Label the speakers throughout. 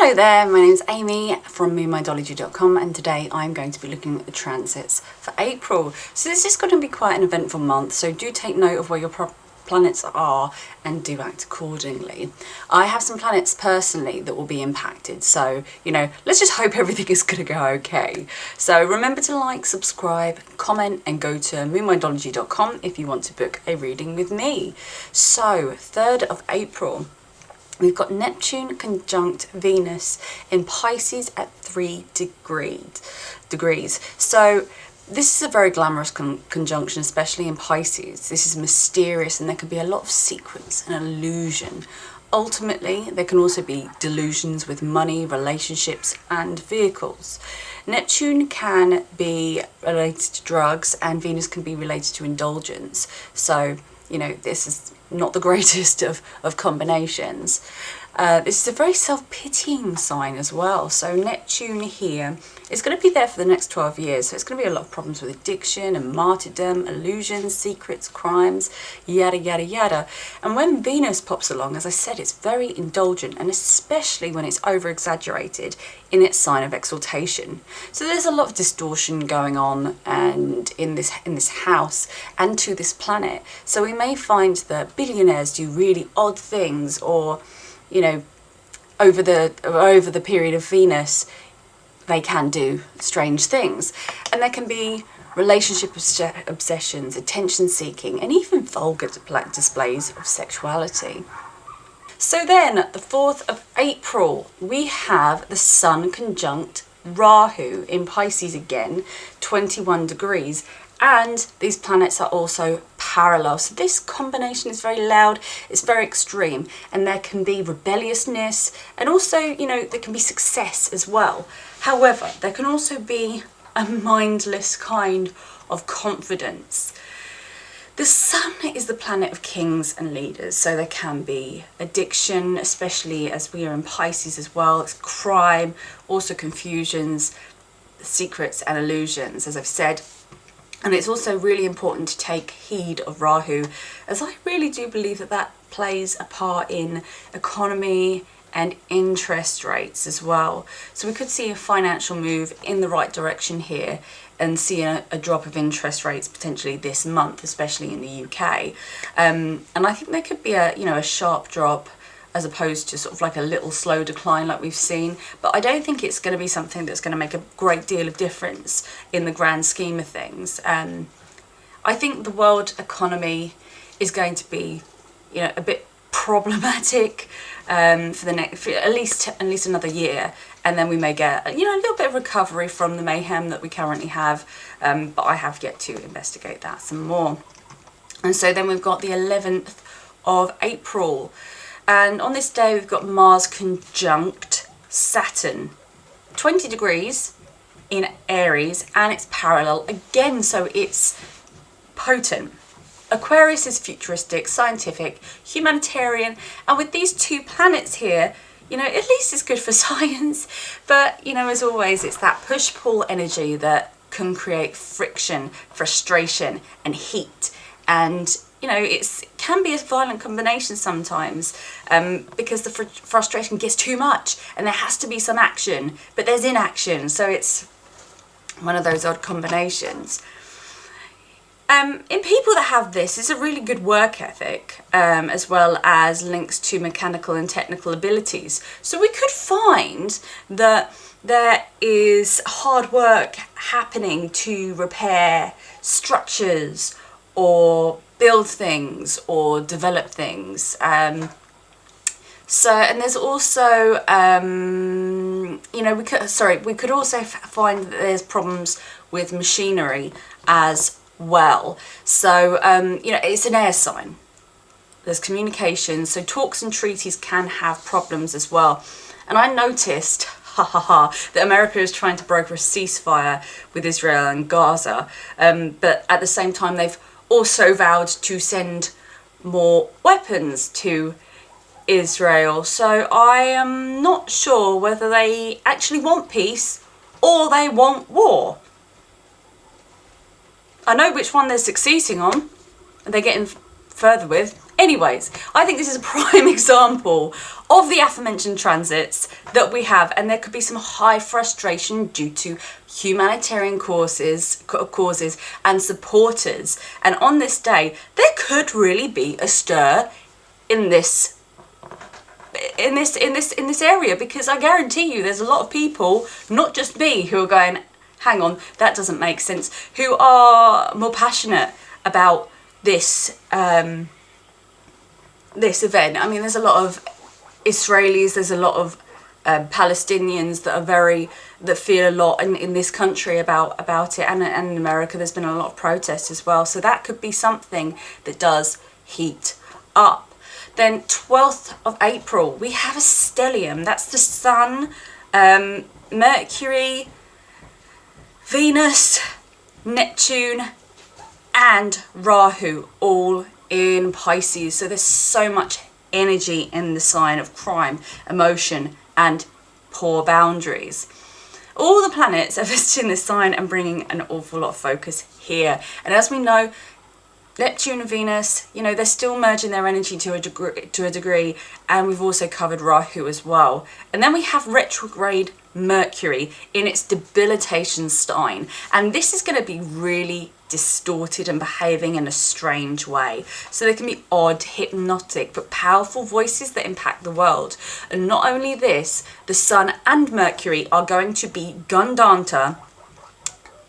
Speaker 1: Hello there, my name is Amy from moonmindology.com, and today I'm going to be looking at the transits for April. So this is going to be quite an eventful month, so do take note of where your planets are and do act accordingly. I have some planets personally that will be impacted, so let's just hope everything is going to go okay. So remember to like, subscribe, comment and go to moonmindology.com if you want to book a reading with me. So 3rd of April, we've got Neptune conjunct Venus in Pisces at 3 degrees. So this is a very glamorous conjunction, especially in Pisces. This is mysterious and there can be a lot of secrets and illusion. Ultimately, there can also be delusions with money, relationships and vehicles. Neptune can be related to drugs and Venus can be related to indulgence. So, this is not the greatest of combinations. This is a very self-pitying sign as well. So Neptune here is going to be there for the next 12 years. So it's going to be a lot of problems with addiction and martyrdom, illusions, secrets, crimes, yada, yada, yada. And when Venus pops along, as I said, it's very indulgent, and especially when it's over-exaggerated in its sign of exaltation. So there's a lot of distortion going on and in this house and to this planet. So we may find that billionaires do really odd things, or over the period of Venus, they can do strange things. And there can be relationship obsessions, attention seeking, and even vulgar displays of sexuality. So then, the 4th of April, we have the Sun conjunct Rahu in Pisces again, 21 degrees. And these planets are also parallel. So this combination is very loud, it's very extreme, and there can be rebelliousness, and also, there can be success as well. However, there can also be a mindless kind of confidence. The Sun is the planet of kings and leaders, so there can be addiction, especially as we are in Pisces as well. It's crime, also confusions, secrets and illusions, as I've said. And it's also really important to take heed of Rahu, as I really do believe that plays a part in economy and interest rates as well. So we could see a financial move in the right direction here and see a drop of interest rates potentially this month, especially in the UK. And I think there could be a sharp drop, as opposed to sort of like a little slow decline like we've seen. But I don't think it's going to be something that's going to make a great deal of difference in the grand scheme of things. I think the world economy is going to be, a bit problematic for at least another year, and then we may get a little bit of recovery from the mayhem that we currently have. But I have yet to investigate that some more. And so then we've got the 11th of April. And on this day, we've got Mars conjunct Saturn, 20 degrees in Aries, and it's parallel again, so it's potent. Aquarius is futuristic, scientific, humanitarian, and with these two planets here, at least it's good for science. But, as always, it's that push-pull energy that can create friction, frustration, and heat. And it can be a violent combination sometimes, because the frustration gets too much and there has to be some action, but there's inaction. So it's one of those odd combinations. In people that have this, it's a really good work ethic, as well as links to mechanical and technical abilities. So we could find that there is hard work happening to repair structures or build things or develop things. And there's also, we could also find that there's problems with machinery as well. So, it's an air sign. There's communication, so talks and treaties can have problems as well. And I noticed, that America is trying to broker a ceasefire with Israel and Gaza, but at the same time they've also vowed to send more weapons to Israel. So I am not sure whether they actually want peace or they want war. I know which one they're succeeding on and they're getting further with. Anyways, I think this is a prime example of the aforementioned transits that we have, and there could be some high frustration due to humanitarian causes and supporters. And on this day, there could really be a stir in this area, because I guarantee you there's a lot of people, not just me, who are going, hang on, that doesn't make sense, who are more passionate about this this event. I mean, there's a lot of Israelis, there's a lot of Palestinians that feel a lot in this country about it, and in America there's been a lot of protests as well. So that could be something that does heat up. Then 12th of April, we have a stellium. That's the Sun, Mercury, Venus, Neptune, and Rahu, all in Pisces. So there's so much energy in the sign of crime, emotion, and poor boundaries. All the planets are visiting this sign and bringing an awful lot of focus here. And as we know, Neptune and Venus, you know, they're still merging their energy to a degree, and we've also covered Rahu as well. And then we have retrograde Mercury in its debilitation sign, and this is going to be really distorted and behaving in a strange way. So there can be odd, hypnotic, but powerful voices that impact the world. And not only this, the Sun and Mercury are going to be Gandanta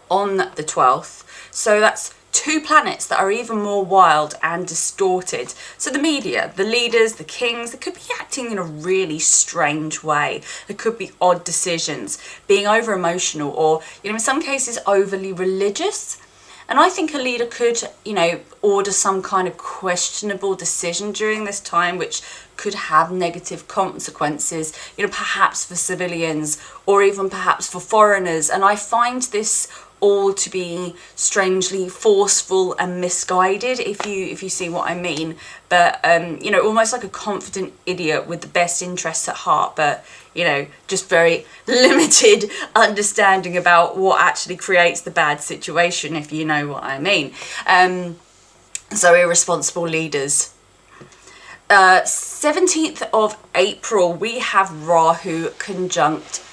Speaker 1: on the 12th. So that's two planets that are even more wild and distorted. So the media, the leaders, the kings, they could be acting in a really strange way. There could be odd decisions, being over emotional, or, you know, in some cases overly religious. And I think a leader could, you know, order some kind of questionable decision during this time, which could have negative consequences, you know, perhaps for civilians or even perhaps for foreigners. And I find this all to be strangely forceful and misguided, if you see what I mean. But you know, almost like a confident idiot with the best interests at heart, but you know, just very limited understanding about what actually creates the bad situation, if you know what I mean. So irresponsible leaders. 17th of April, we have Rahu conjunct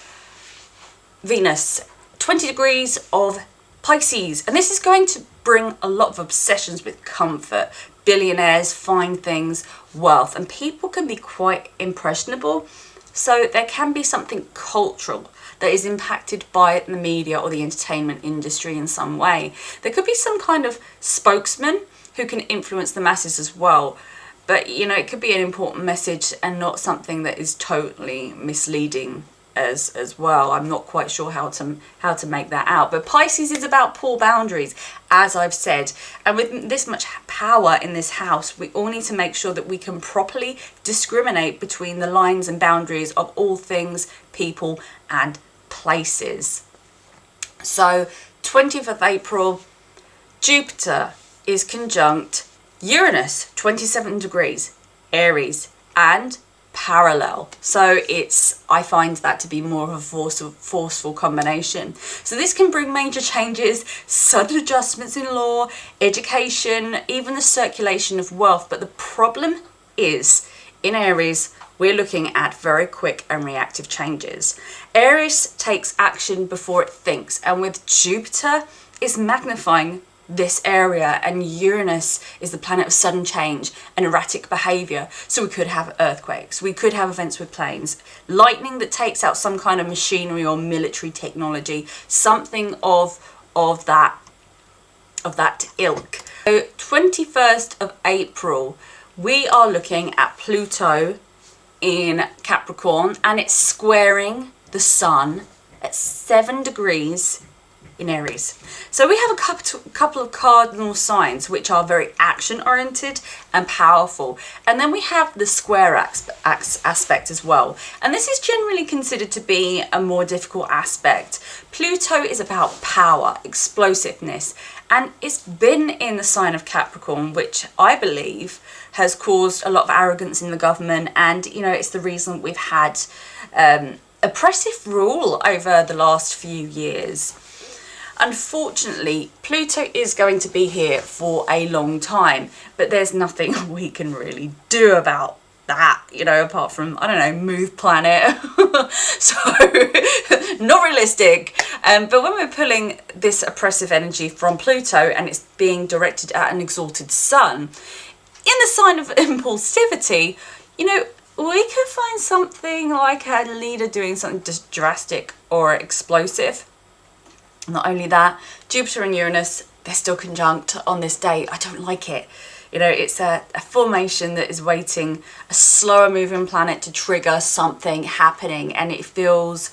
Speaker 1: Venus, 20 degrees of Pisces, and this is going to bring a lot of obsessions with comfort, billionaires, fine things, wealth, and people can be quite impressionable. So there can be something cultural that is impacted by the media or the entertainment industry in some way. There could be some kind of spokesman who can influence the masses as well. But, you know, it could be an important message and not something that is totally misleading as well. I'm not quite sure how to make that out. But Pisces is about poor boundaries, as I've said. And with this much power in this house, we all need to make sure that we can properly discriminate between the lines and boundaries of all things, people, and places. So 20th of April, Jupiter is conjunct Uranus, 27 degrees, Aries, and parallel. So I find that to be more of a forceful combination. So this can bring major changes, sudden adjustments in law, education, even the circulation of wealth. But the problem is, in Aries, we're looking at very quick and reactive changes. Aries takes action before it thinks, and with Jupiter, it's magnifying this area, and Uranus is the planet of sudden change and erratic behavior. So we could have earthquakes, we could have events with planes, lightning that takes out some kind of machinery or military technology, something of that ilk. So 21st of April, we are looking at Pluto in Capricorn, and it's squaring the Sun at 7 degrees in Aries. So we have a couple of cardinal signs which are very action oriented and powerful, and then we have the square aspect as well, and this is generally considered to be a more difficult aspect. Pluto is about power, explosiveness, and it's been in the sign of Capricorn, which I believe has caused a lot of arrogance in the government, and you know, it's the reason we've had oppressive rule over the last few years. unfortunately, Pluto is going to be here for a long time, but there's nothing we can really do about that, you know, apart from, I don't know, move planet. So not realistic. But when we're pulling this oppressive energy from Pluto and it's being directed at an exalted sun in the sign of impulsivity, you know, we could find something like a leader doing something just drastic or explosive. Not only that, Jupiter and Uranus, they're still conjunct on this day. I don't like it. You know, it's a formation that is waiting, a slower moving planet to trigger something happening, and it feels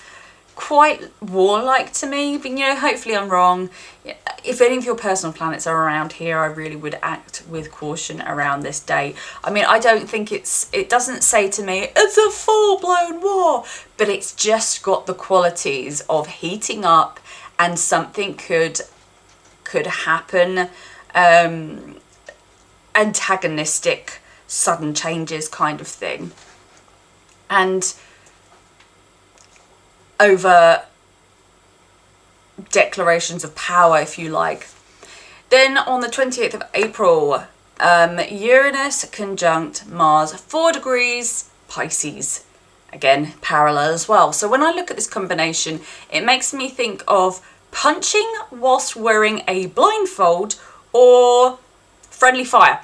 Speaker 1: quite warlike to me. But, you know, hopefully I'm wrong. If any of your personal planets are around here, I really would act with caution around this date. I mean, I don't think it doesn't say to me, it's a full-blown war, but it's just got the qualities of heating up, and something could happen. Antagonistic, sudden changes kind of thing, and over declarations of power, if you like. Then on the 28th of April, Uranus conjunct Mars, 4 degrees Pisces, again parallel as well. So when I look at this combination, it makes me think of punching whilst wearing a blindfold, or friendly fire.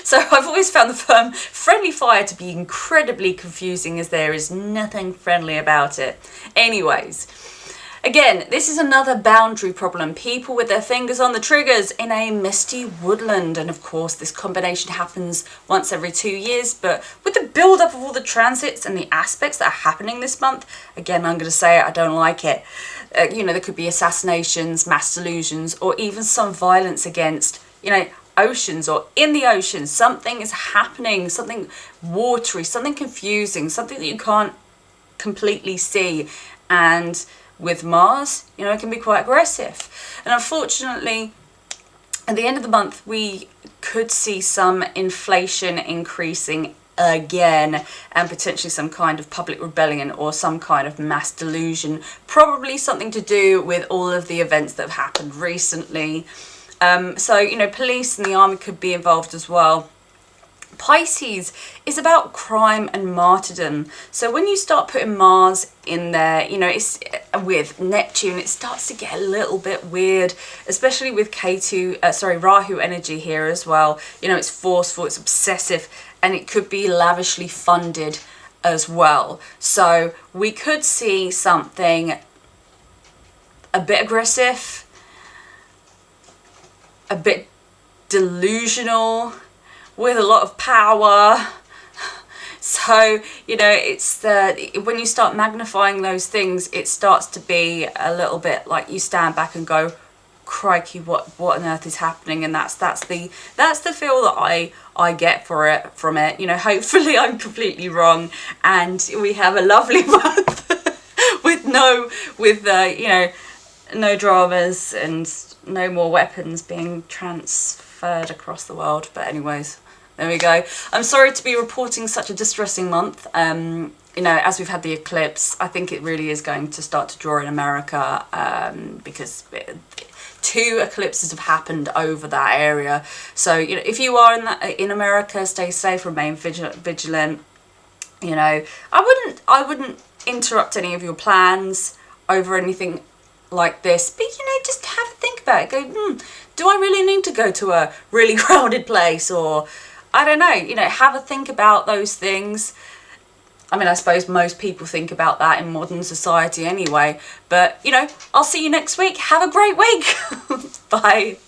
Speaker 1: So I've always found the term friendly fire to be incredibly confusing, as there is nothing friendly about it. Anyways, again, this is another boundary problem. People with their fingers on the triggers in a misty woodland. And of course, this combination happens once every 2 years. But with the build-up of all the transits and the aspects that are happening this month, again, I'm going to say I don't like it. You know, there could be assassinations, mass delusions, or even some violence against, you know, oceans or in the ocean. Something is happening, something watery, something confusing, something that you can't completely see. And with Mars, you know, it can be quite aggressive. And unfortunately, at the end of the month, we could see some inflation increasing again, and potentially some kind of public rebellion or some kind of mass delusion, probably something to do with all of the events that have happened recently. So, you know, police and the army could be involved as well. Pisces is about crime and martyrdom. So when you start putting Mars in there, you know, it's with Neptune, it starts to get a little bit weird, especially with Rahu energy here as well. You know, it's forceful, it's obsessive, and it could be lavishly funded as well. So we could see something a bit aggressive, a bit delusional, with a lot of power. So, you know, it's when you start magnifying those things, it starts to be a little bit like you stand back and go, crikey, what on earth is happening? And that's the feel that I get from it. You know, hopefully I'm completely wrong, and we have a lovely month with you know, no dramas and no more weapons being transferred across the world. But anyways, there we go. I'm sorry to be reporting such a distressing month. You know, as we've had the eclipse, I think it really is going to start to draw in America, because 2 eclipses have happened over that area. So, you know, if you are in America, stay safe, remain vigilant. You know, I wouldn't interrupt any of your plans over anything like this, but you know, just have a think about it. Go, do I really need to go to a really crowded place? Or I don't know, you know, have a think about those things. I mean, I suppose most people think about that in modern society anyway, but you know, I'll see you next week. Have a great week. Bye.